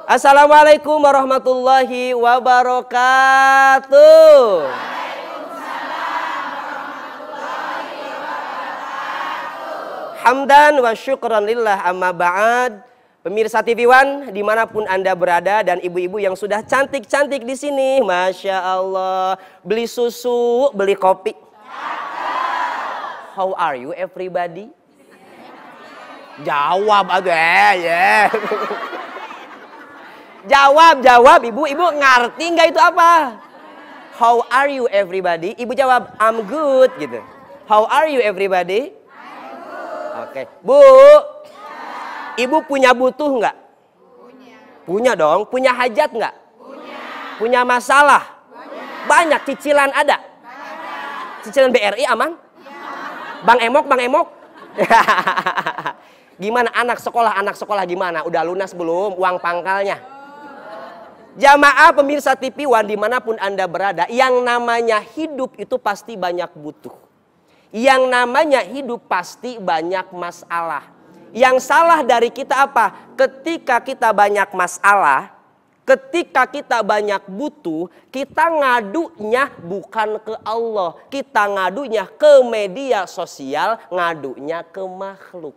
Assalamualaikum warahmatullahi wabarakatuh. Hamdan wa syukran lillah amma ba'd. Pemirsa TV One dimanapun Anda berada dan ibu-ibu yang sudah cantik-cantik di sini, Masya Allah. Beli susu, beli kopi. How are you everybody? Jawab agak ya. Jawab ibu ngerti nggak itu apa? How are you everybody? Ibu jawab I'm good gitu. How are you everybody? I'm good. Oke, Bu. Ibu punya butuh nggak? Punya dong. Punya hajat nggak? Punya masalah? Banyak. Cicilan ada? Cicilan BRI aman? Bang Emok. Gimana anak sekolah gimana? Udah lunas belum uang pangkalnya? Jamaah pemirsa TV One dimanapun Anda berada, yang namanya hidup itu pasti banyak butuh. Yang namanya hidup pasti banyak masalah. Yang salah dari kita apa? Ketika kita banyak masalah, ketika kita banyak butuh, kita ngadunya bukan ke Allah. Kita ngadunya ke media sosial, ngadunya ke makhluk.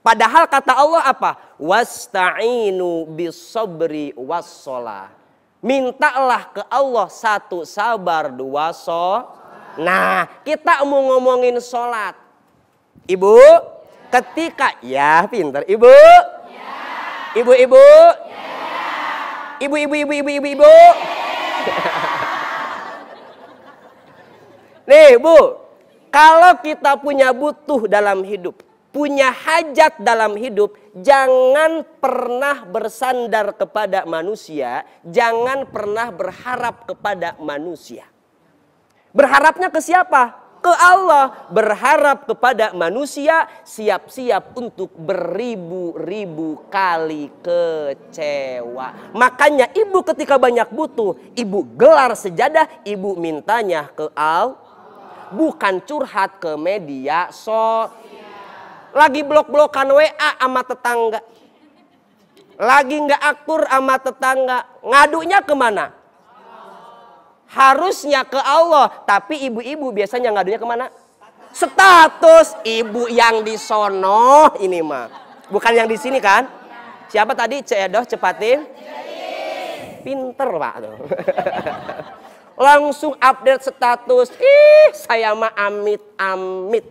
Padahal kata Allah apa? Wasta'inu bis-sabri was-shalah. Mintalah ke Allah, satu sabar, dua Nah, kita mau ngomongin sholat. Ibu, ketika ya pintar. Ibu, ibu-ibu, ibu. Nih Bu, kalau kita punya butuh dalam hidup, punya hajat dalam hidup, jangan pernah bersandar kepada manusia, jangan pernah berharap kepada manusia. Berharapnya ke siapa? Ke Allah. Berharap kepada manusia, siap-siap untuk beribu-ribu kali kecewa. Makanya ibu ketika banyak butuh, ibu gelar sejadah, ibu mintanya ke Allah. Bukan curhat ke media sosial. Lagi blok-blokan WA sama tetangga. Lagi nggak akur sama tetangga. Ngadunya kemana? Harusnya ke Allah. Tapi ibu-ibu biasanya ngadunya kemana? Status. Ibu yang di sono ini mah. Bukan yang di sini kan? Siapa tadi? Cedoh cepatin. Pinter Pak. Langsung update status. Saya mah amit-amit.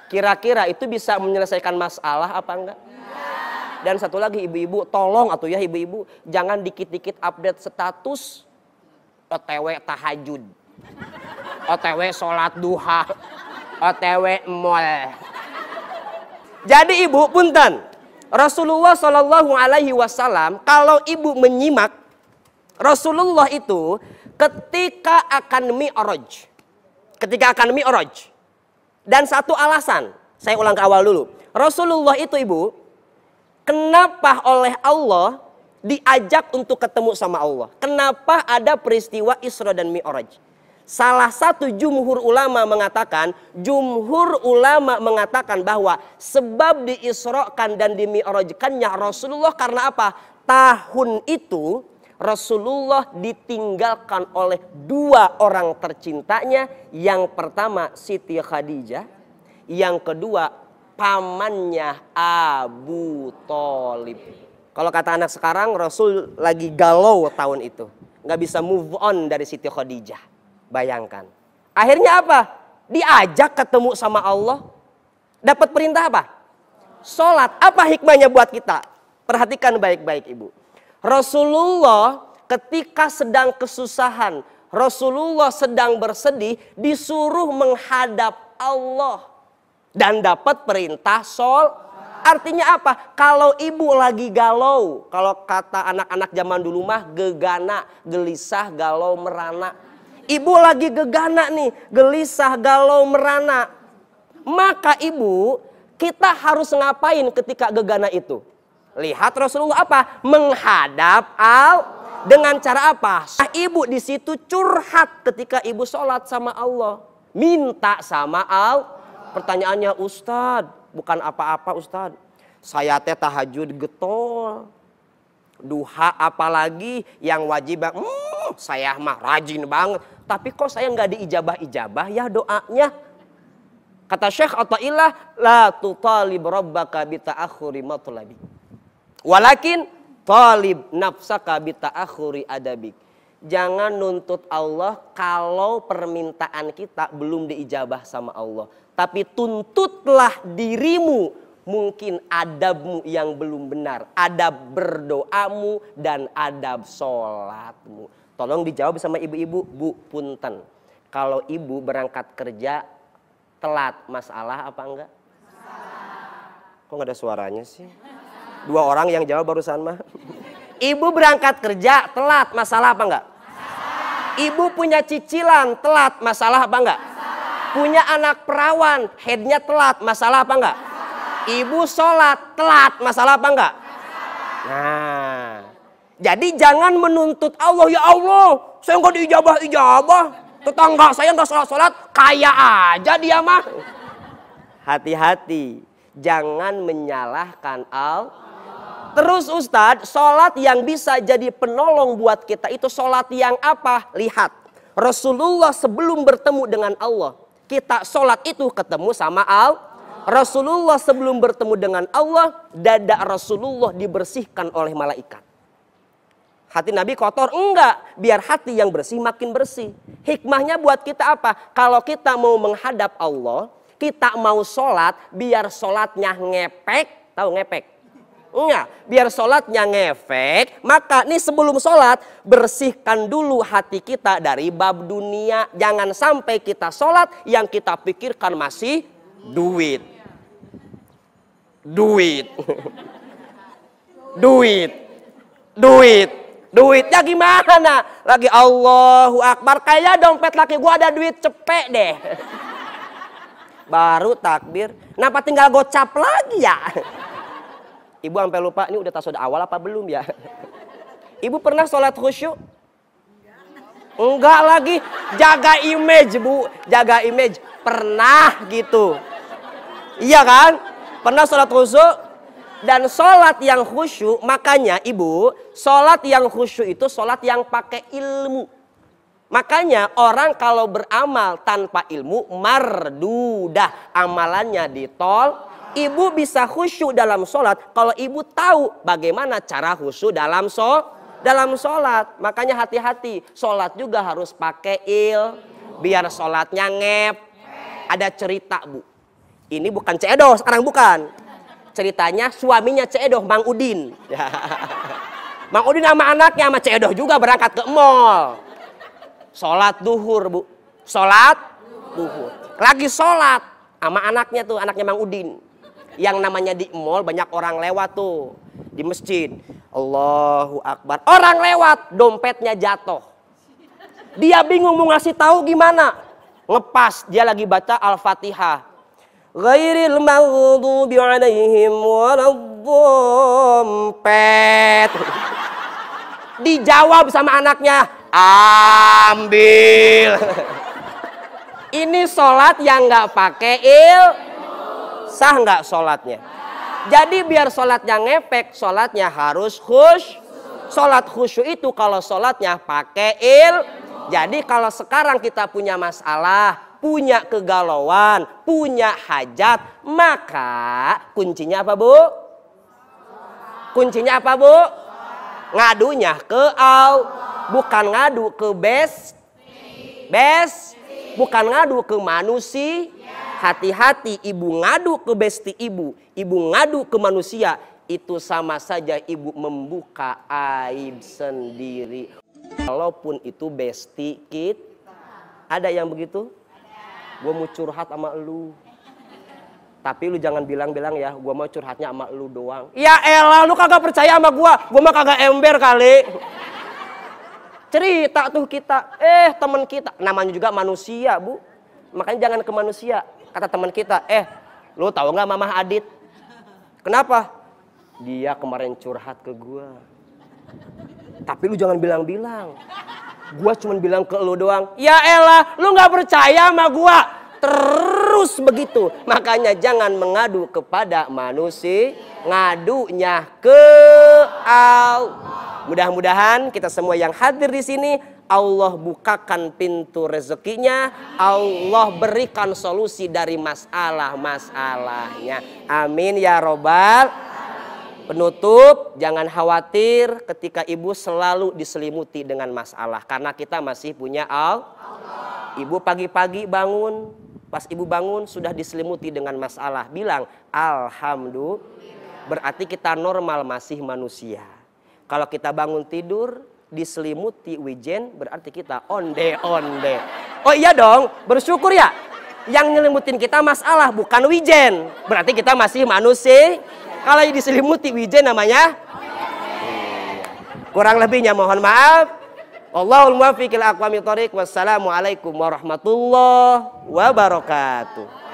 Kira-kira itu bisa menyelesaikan masalah apa enggak? Dan satu lagi ibu-ibu, tolong atuh ya ibu-ibu, jangan dikit-dikit update status OTW tahajud, OTW sholat duha, OTW mall. Jadi ibu punten, Rasulullah Shallallahu Alaihi Wasallam kalau ibu menyimak, Rasulullah itu ketika akan mi'raj, dan satu alasan, saya ulang ke awal dulu. Rasulullah itu ibu, kenapa oleh Allah diajak untuk ketemu sama Allah? Kenapa ada peristiwa Isra dan Mi'raj? Salah satu jumhur ulama mengatakan bahwa sebab diisrokan dan dimi'rajkannya Rasulullah karena apa? Tahun itu Rasulullah ditinggalkan oleh dua orang tercintanya. Yang pertama Siti Khadijah, yang kedua pamannya Abu Thalib. Kalau kata anak sekarang, Rasul lagi galau tahun itu, nggak bisa move on dari Siti Khadijah. Bayangkan. Akhirnya apa? Diajak ketemu sama Allah. Dapat perintah apa? Sholat. Apa hikmahnya buat kita? Perhatikan baik-baik ibu. Rasulullah ketika sedang kesusahan, Rasulullah sedang bersedih, disuruh menghadap Allah dan dapat perintah sholat. Artinya apa? Kalau ibu lagi galau, kalau kata anak-anak zaman dulu mah gegana, gelisah, galau, merana. Ibu lagi gegana nih, gelisah, galau, merana. Maka ibu, kita harus ngapain ketika gegana itu? Lihat Rasulullah apa? Menghadap Allah. Dengan cara apa? Ibu di situ curhat ketika ibu sholat sama Allah. Minta sama Allah. Pertanyaannya, Ustadz, bukan apa-apa Ustadz. Saya teh tahajud getol. Duha apalagi yang wajib, saya mah rajin banget. Tapi kok saya nggak diijabah-ijabah ya doanya. Kata Syekh Athaillah, la tutalib rabbaka bita'akhuri matlabi. Walakin talib nafsaka bita'akhuri adabik. Jangan nuntut Allah kalau permintaan kita belum diijabah sama Allah. Tapi tuntutlah dirimu. Mungkin adabmu yang belum benar. Adab berdoamu dan adab sholatmu. Tolong dijawab sama ibu-ibu. Bu, punten. Kalau ibu berangkat kerja telat, masalah apa enggak? Masalah. Kok nggak ada suaranya sih? Dua orang yang jawab barusan mah. Ibu berangkat kerja telat, masalah apa enggak? Masalah. Ibu punya cicilan telat, masalah apa enggak? Masalah. Punya anak perawan, headnya telat, masalah apa enggak? Masalah. Ibu sholat telat, masalah apa enggak? Nah, jadi jangan menuntut Allah, ya Allah, saya enggak diijabah-ijabah, tetangga saya enggak sholat-sholat, kaya aja dia mah. Hati-hati, jangan menyalahkan Allah. Terus Ustadz, sholat yang bisa jadi penolong buat kita itu sholat yang apa? Lihat, Rasulullah sebelum bertemu dengan Allah, kita sholat itu ketemu sama Allah. Rasulullah sebelum bertemu dengan Allah, dada Rasulullah dibersihkan oleh malaikat. Hati Nabi kotor? Enggak. Biar hati yang bersih makin bersih. Hikmahnya buat kita apa? Kalau kita mau menghadap Allah, kita mau sholat, biar sholatnya ngepek. Tahu ngepek? Enggak. Biar sholatnya ngefek, maka nih sebelum sholat, bersihkan dulu hati kita dari bab dunia. Jangan sampai kita sholat, yang kita pikirkan masih duit. Duit. Duit. Duit. Duitnya gimana? Lagi Allahu Akbar. Kayaknya dompet laki gua ada duit cepet deh. Baru takbir. Kenapa tinggal gocap lagi ya? Ibu sampai lupa ini udah tasawuf awal apa belum ya? Ibu pernah sholat khusyuk? Enggak lagi. Jaga image bu. Jaga image. Pernah gitu. Iya kan? Pernah sholat khusyuk? Dan sholat yang khusyuk, makanya ibu, sholat yang khusyuk itu sholat yang pakai ilmu. Makanya orang kalau beramal tanpa ilmu, mardudah, amalannya ditol. Ibu bisa khusyuk dalam sholat kalau ibu tahu bagaimana cara khusyuk dalam sholat. Makanya hati-hati, sholat juga harus pakai biar sholatnya ngep. Ada cerita bu. Ini bukan Ceedoh, sekarang bukan. Ceritanya suaminya Ceedoh, Mang Udin. Mang Udin sama anaknya sama Ceedoh juga berangkat ke mall. Sholat duhur bu. Sholat duhur. Lagi sholat sama anaknya tuh, anaknya Mang Udin. Yang namanya di mall banyak orang lewat tuh. Di masjid. Allahu Akbar. Orang lewat, dompetnya jatuh. Dia bingung mau ngasih tahu gimana. Ngepas, dia lagi baca Al-Fatihah. Ghairil maghdubi alaihim waladhdallin. Dijawab sama anaknya, ambil. Ini sholat yang nggak pakai sah nggak sholatnya? Jadi biar sholatnya ngefek, sholatnya harus khusyuk. Sholat khusyuk itu kalau sholatnya pakai Jadi kalau sekarang kita punya masalah, punya kegalauan, punya hajat, maka kuncinya apa bu? Kuncinya apa bu? Ngadunya ke Allah, bukan ngadu ke bukan ngadu ke manusia. Hati-hati, ibu ngadu ke besti ibu ngadu ke manusia, itu sama saja ibu membuka aib sendiri. Walaupun itu besti kita. Ada yang begitu? Gue mau curhat sama lu. Tapi lu jangan bilang-bilang ya, gue mau curhatnya sama lu doang. Ya elah, lu kagak percaya sama gue mah kagak ember kali. Cerita tuh kita, teman kita, namanya juga manusia bu. Makanya jangan ke manusia. Kata teman kita, lu tahu nggak Mamah Adit? Kenapa? Dia kemarin curhat ke gue. Tapi lu jangan bilang-bilang. Gua cuma bilang ke lu doang. Ya elah, lu nggak percaya sama gua. Terus terus begitu. Makanya jangan mengadu kepada manusia, ngadunya ke Allah. Mudah-mudahan kita semua yang hadir di sini Allah bukakan pintu rezekinya, Allah berikan solusi dari masalah-masalahnya. Amin ya robbal. Penutup, jangan khawatir ketika ibu selalu diselimuti dengan masalah, karena kita masih punya Allah. Ibu pagi-pagi bangun, pas ibu bangun sudah diselimuti dengan masalah, bilang alhamdulillah, berarti kita normal, masih manusia. Kalau kita bangun tidur diselimuti wijen, berarti kita onde-onde. Oh iya dong, bersyukur ya. Yang nyelimutin kita masalah bukan wijen, berarti kita masih manusia. Kalau diselimuti wijen namanya kurang lebihnya mohon maaf. Allahul muwaffiq ila aqwamit thoriq. Wassalamualaikum warahmatullahi wabarakatuh.